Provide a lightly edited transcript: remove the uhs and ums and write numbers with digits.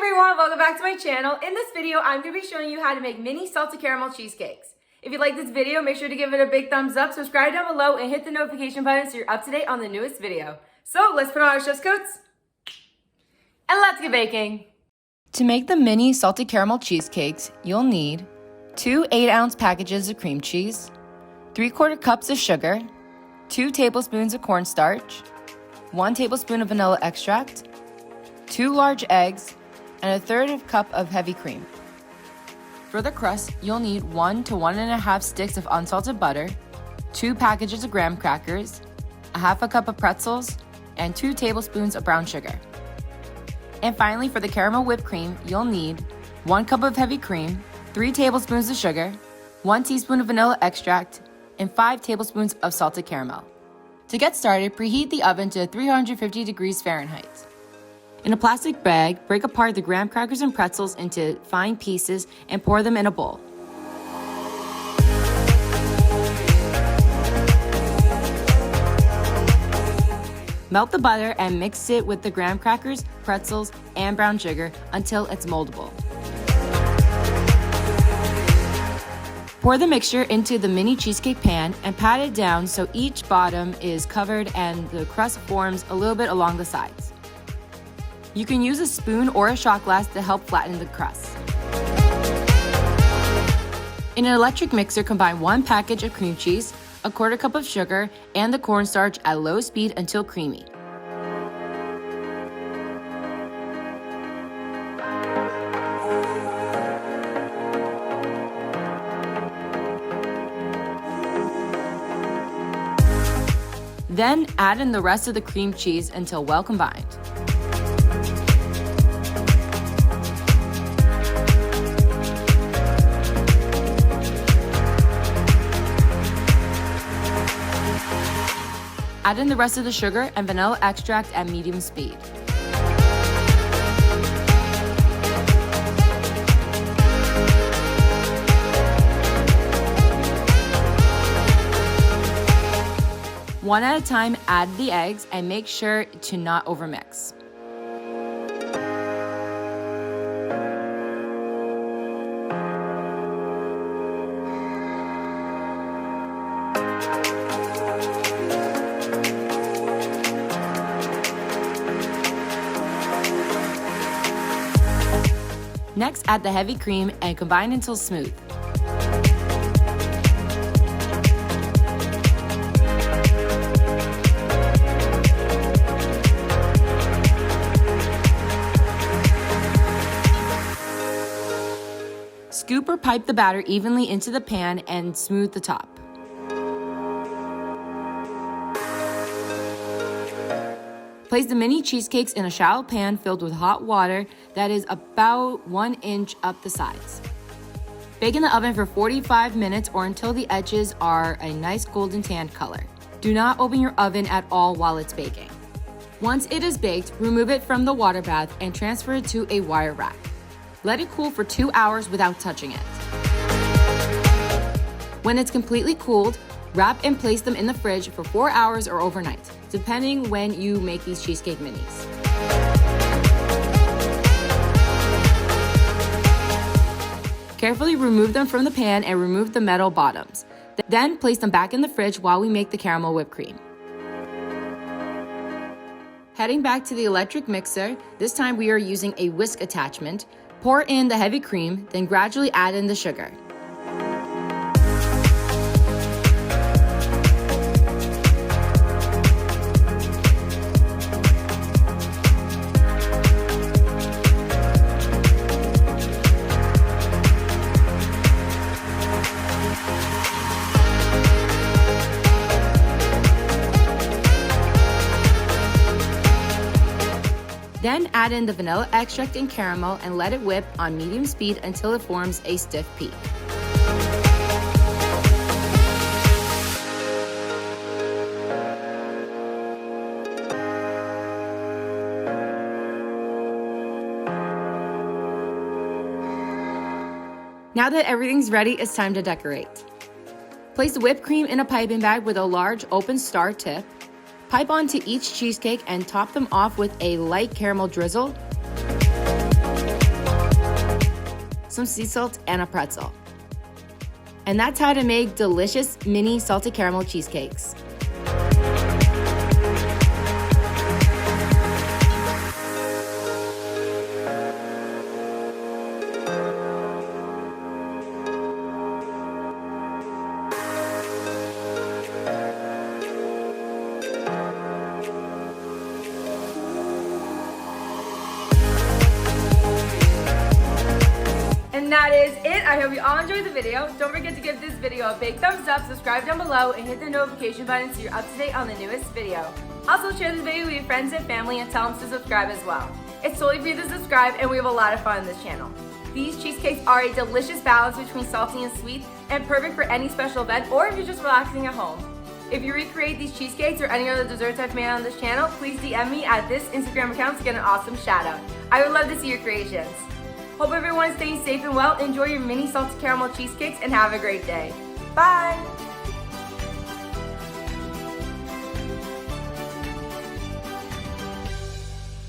everyone, welcome back to my channel. In this video, I'm going to be showing you how to make mini salted caramel cheesecakes. If you like this video, make sure to give it a big thumbs up, subscribe down below, and hit the notification button so you're up to date on the newest video. So let's put on our chef's coats and let's get baking. To make the mini salted caramel cheesecakes, you'll need 2 8-ounce packages of cream cheese, 3/4 cups of sugar, 2 tablespoons of cornstarch, 1 tablespoon of vanilla extract, 2 large eggs, and 1/3 cup of heavy cream. For the crust, you'll need 1 to 1.5 sticks of unsalted butter, 2 packages of graham crackers, 1/2 cup of pretzels, and 2 tablespoons of brown sugar. And finally, for the caramel whipped cream, you'll need 1 cup of heavy cream, 3 tablespoons of sugar, 1 teaspoon of vanilla extract, and 5 tablespoons of salted caramel. To get started, preheat the oven to 350 degrees Fahrenheit. In a plastic bag, break apart the graham crackers and pretzels into fine pieces and pour them in a bowl. Melt the butter and mix it with the graham crackers, pretzels, and brown sugar until it's moldable. Pour the mixture into the mini cheesecake pan and pat it down so each bottom is covered and the crust forms a little bit along the sides. You can use a spoon or a shot glass to help flatten the crust. In an electric mixer, combine 1 package of cream cheese, 1/4 cup of sugar, and the cornstarch at low speed until creamy. Then add in the rest of the cream cheese until well combined. Add in the rest of the sugar and vanilla extract at medium speed. One at a time, add the eggs and make sure to not overmix. Next, add the heavy cream and combine until smooth. Scoop or pipe the batter evenly into the pan and smooth the top. Place the mini cheesecakes in a shallow pan filled with hot water that is about 1 inch up the sides. Bake in the oven for 45 minutes or until the edges are a nice golden tan color. Do not open your oven at all while it's baking. Once it is baked, remove it from the water bath and transfer it to a wire rack. Let it cool for 2 hours without touching it. When it's completely cooled, wrap and place them in the fridge for 4 hours or overnight, depending when you make these cheesecake minis. Carefully remove them from the pan and remove the metal bottoms. Then place them back in the fridge while we make the caramel whipped cream. Heading back to the electric mixer, this time we are using a whisk attachment. Pour in the heavy cream, then gradually add in the sugar. Then add in the vanilla extract and caramel and let it whip on medium speed until it forms a stiff peak. Now that everything's ready, it's time to decorate. Place the whipped cream in a piping bag with a large open star tip. Pipe onto each cheesecake and top them off with a light caramel drizzle. some sea salt, and a pretzel. And that's how to make delicious mini salted caramel cheesecakes. And that is it. I hope you all enjoyed the video. Don't forget to give this video a big thumbs up, subscribe down below, and hit the notification button so you're up to date on the newest video. Also share this video with your friends and family and tell them to subscribe as well. It's totally free to subscribe and we have a lot of fun on this channel. These cheesecakes are a delicious balance between salty and sweet and perfect for any special event or if you're just relaxing at home. If you recreate these cheesecakes or any other desserts I've made on this channel, please DM me at this Instagram account to get an awesome shout out. I would love to see your creations. Hope everyone is staying safe and well. Enjoy your mini salted caramel cheesecakes and have a great day. Bye!